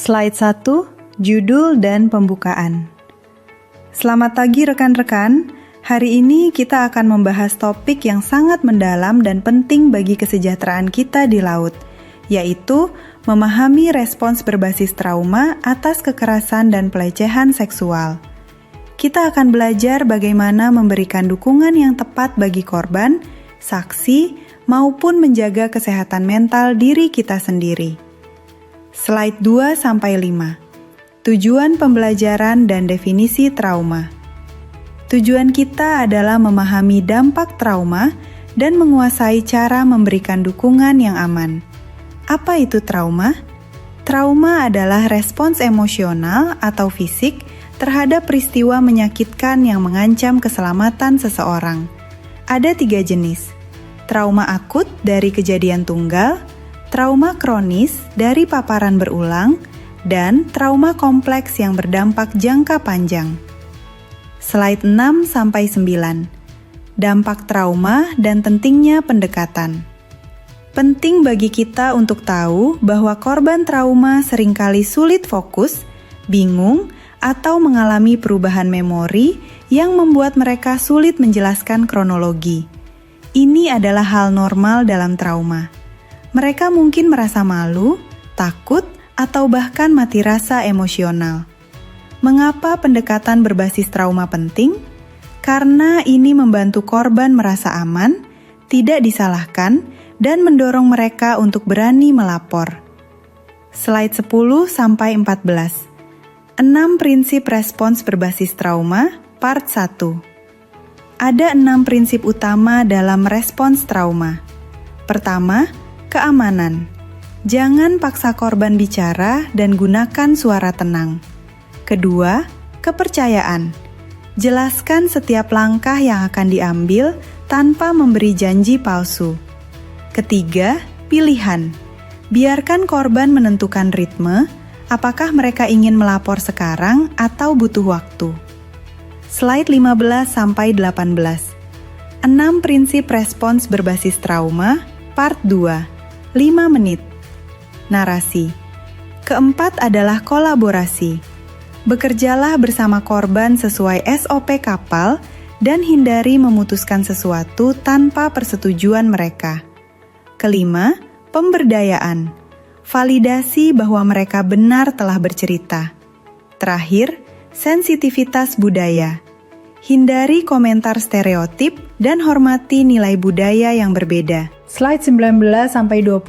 Slide 1, Judul dan Pembukaan. Selamat pagi rekan-rekan. Hari ini kita akan membahas topik yang sangat mendalam dan penting bagi kesejahteraan kita di laut, yaitu memahami respons berbasis trauma atas kekerasan dan pelecehan seksual. Kita akan belajar bagaimana memberikan dukungan yang tepat bagi korban, saksi, maupun menjaga kesehatan mental diri kita sendiri. Slide 2-5. Tujuan pembelajaran dan definisi trauma. Tujuan kita adalah memahami dampak trauma dan menguasai cara memberikan dukungan yang aman. Apa itu trauma? Trauma adalah respons emosional atau fisik terhadap peristiwa menyakitkan yang mengancam keselamatan seseorang. Ada 3 jenis. Trauma akut dari kejadian tunggal, trauma kronis dari paparan berulang, dan trauma kompleks yang berdampak jangka panjang. Slide 6-9. Dampak trauma dan pentingnya pendekatan. Penting bagi kita untuk tahu bahwa korban trauma seringkali sulit fokus, bingung, atau mengalami perubahan memori yang membuat mereka sulit menjelaskan kronologi. Ini adalah hal normal dalam trauma. Mereka mungkin merasa malu, takut, atau bahkan mati rasa emosional. Mengapa pendekatan berbasis trauma penting? Karena ini membantu korban merasa aman, tidak disalahkan, dan mendorong mereka untuk berani melapor. Slide 10-14. 6 prinsip respons berbasis trauma, part 1. Ada 6 prinsip utama dalam respons trauma. Pertama, keamanan. Jangan paksa korban bicara dan gunakan suara tenang. Kedua, kepercayaan. Jelaskan setiap langkah yang akan diambil tanpa memberi janji palsu. Ketiga, pilihan. Biarkan korban menentukan ritme, apakah mereka ingin melapor sekarang atau butuh waktu. Slide 15-18. 6 prinsip respons berbasis trauma, part 2. 5 menit. Narasi. Keempat adalah kolaborasi. Bekerjalah bersama korban sesuai SOP kapal dan hindari memutuskan sesuatu tanpa persetujuan mereka. Kelima, pemberdayaan. Validasi bahwa mereka benar telah bercerita. Terakhir, sensitivitas budaya. Hindari komentar stereotip dan hormati nilai budaya yang berbeda. Slide 19-22,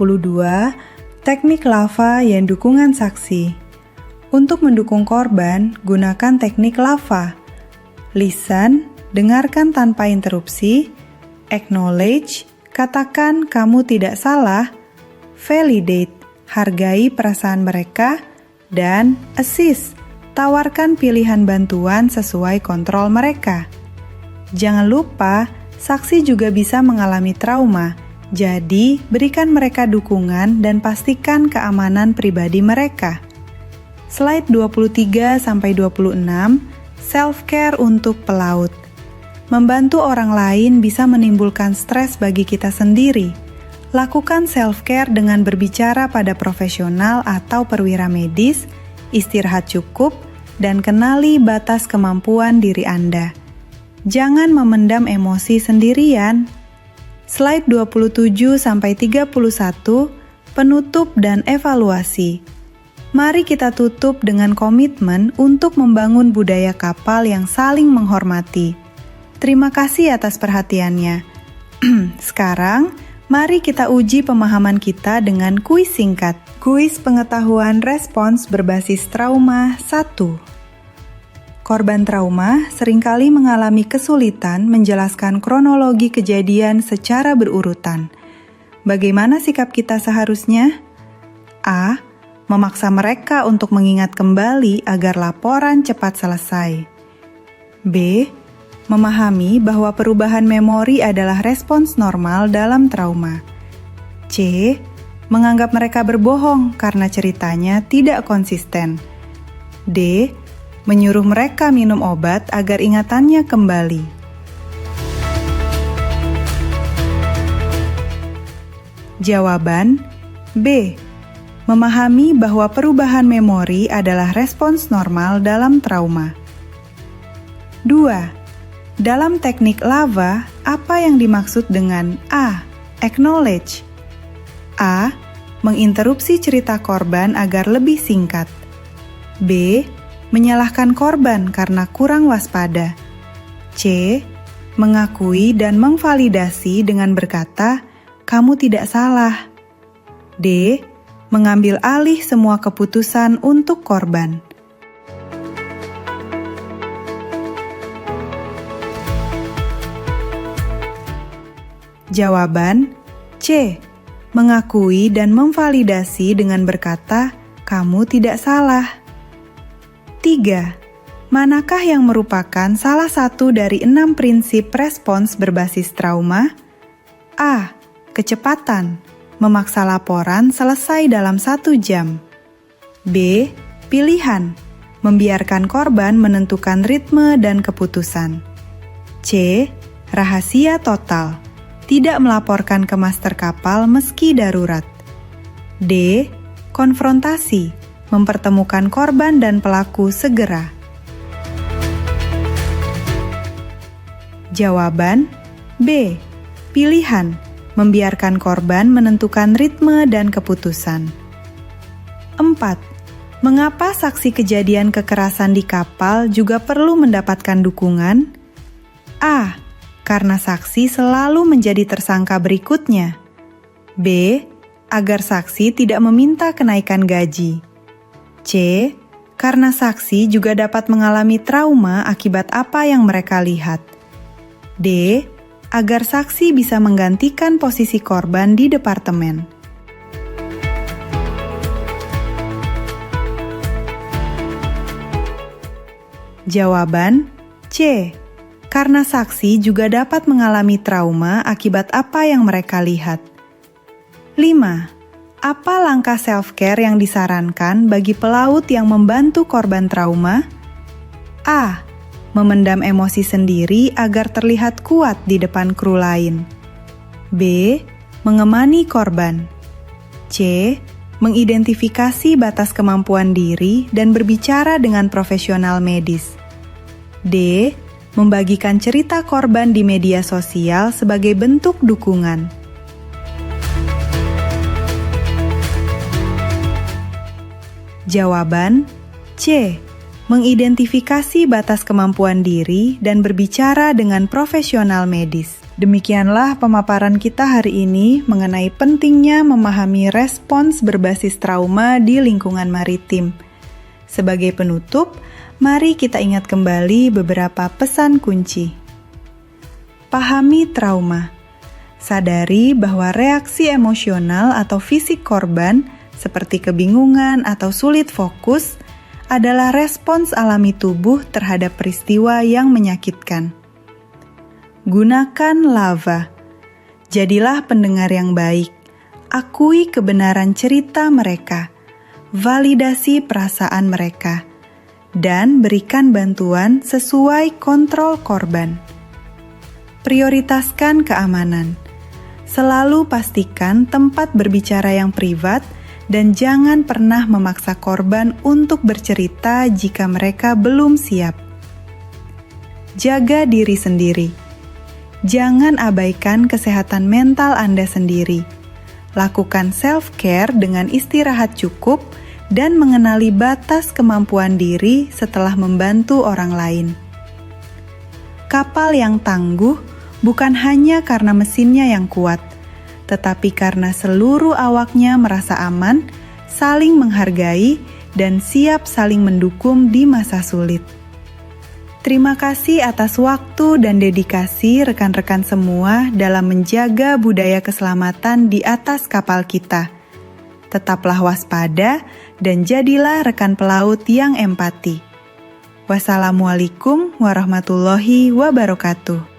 teknik lava yang dukungan saksi. Untuk mendukung korban, gunakan teknik lava. Listen, dengarkan tanpa interupsi. Acknowledge, katakan kamu tidak salah. Validate, hargai perasaan mereka. Dan assist, tawarkan pilihan bantuan sesuai kontrol mereka. Jangan lupa, saksi juga bisa mengalami trauma. Jadi, berikan mereka dukungan dan pastikan keamanan pribadi mereka. Slide 23-26, self-care untuk pelaut. Membantu orang lain bisa menimbulkan stres bagi kita sendiri. Lakukan self-care dengan berbicara pada profesional atau perwira medis, istirahat cukup, dan kenali batas kemampuan diri Anda. Jangan memendam emosi sendirian. Slide 27-31, penutup dan evaluasi. Mari kita tutup dengan komitmen untuk membangun budaya kapal yang saling menghormati. Terima kasih atas perhatiannya. Sekarang, mari kita uji pemahaman kita dengan kuis singkat. Kuis pengetahuan respons berbasis trauma 1. Korban trauma seringkali mengalami kesulitan menjelaskan kronologi kejadian secara berurutan. Bagaimana sikap kita seharusnya? A. Memaksa mereka untuk mengingat kembali agar laporan cepat selesai. B. Memahami bahwa perubahan memori adalah respons normal dalam trauma. C. Menganggap mereka berbohong karena ceritanya tidak konsisten. D. Menyuruh mereka minum obat agar ingatannya kembali. Jawaban B. memahami bahwa perubahan memori adalah respons normal dalam trauma. 2. Dalam teknik lava, apa yang dimaksud dengan A. Acknowledge. A. Menginterupsi cerita korban agar lebih singkat. B. Menyalahkan korban karena kurang waspada. C. Mengakui dan memvalidasi dengan berkata, "Kamu tidak salah." D. Mengambil alih semua keputusan untuk korban. Jawaban C. Mengakui dan memvalidasi dengan berkata, "Kamu tidak salah." 3. Manakah yang merupakan salah satu dari 6 prinsip respons berbasis trauma? A. Kecepatan, memaksa laporan selesai dalam 1 jam. B. Pilihan, membiarkan korban menentukan ritme dan keputusan. C. Rahasia total, tidak melaporkan ke master kapal meski darurat. D. Konfrontasi, mempertemukan korban dan pelaku segera. Jawaban B. Pilihan, membiarkan korban menentukan ritme dan keputusan. 4. Mengapa saksi kejadian kekerasan di kapal juga perlu mendapatkan dukungan? A. Karena saksi selalu menjadi tersangka berikutnya. B. Agar saksi tidak meminta kenaikan gaji. C. Karena saksi juga dapat mengalami trauma akibat apa yang mereka lihat. D. Agar saksi bisa menggantikan posisi korban di departemen. Jawaban C. Karena saksi juga dapat mengalami trauma akibat apa yang mereka lihat. 5. Apa langkah self-care yang disarankan bagi pelaut yang membantu korban trauma? A. Memendam emosi sendiri agar terlihat kuat di depan kru lain. B. Mengemani korban. C. Mengidentifikasi batas kemampuan diri dan berbicara dengan profesional medis. D. Membagikan cerita korban di media sosial sebagai bentuk dukungan. Jawaban C. Mengidentifikasi batas kemampuan diri dan berbicara dengan profesional medis. Demikianlah pemaparan kita hari ini mengenai pentingnya memahami respons berbasis trauma di lingkungan maritim. Sebagai penutup, mari kita ingat kembali beberapa pesan kunci. Pahami trauma. Sadari bahwa reaksi emosional atau fisik korban, seperti kebingungan atau sulit fokus, adalah respons alami tubuh terhadap peristiwa yang menyakitkan. Gunakan lava. Jadilah pendengar yang baik. Akui kebenaran cerita mereka. Validasi perasaan mereka. Dan berikan bantuan sesuai kontrol korban. Prioritaskan keamanan. Selalu pastikan tempat berbicara yang privat dan jangan pernah memaksa korban untuk bercerita jika mereka belum siap. Jaga diri sendiri. Jangan abaikan kesehatan mental Anda sendiri. Lakukan self-care dengan istirahat cukup dan mengenali batas kemampuan diri setelah membantu orang lain. Kapal yang tangguh bukan hanya karena mesinnya yang kuat, tetapi karena seluruh awaknya merasa aman, saling menghargai, dan siap saling mendukung di masa sulit. Terima kasih atas waktu dan dedikasi rekan-rekan semua dalam menjaga budaya keselamatan di atas kapal kita. Tetaplah waspada dan jadilah rekan pelaut yang empati. Wassalamualaikum warahmatullahi wabarakatuh.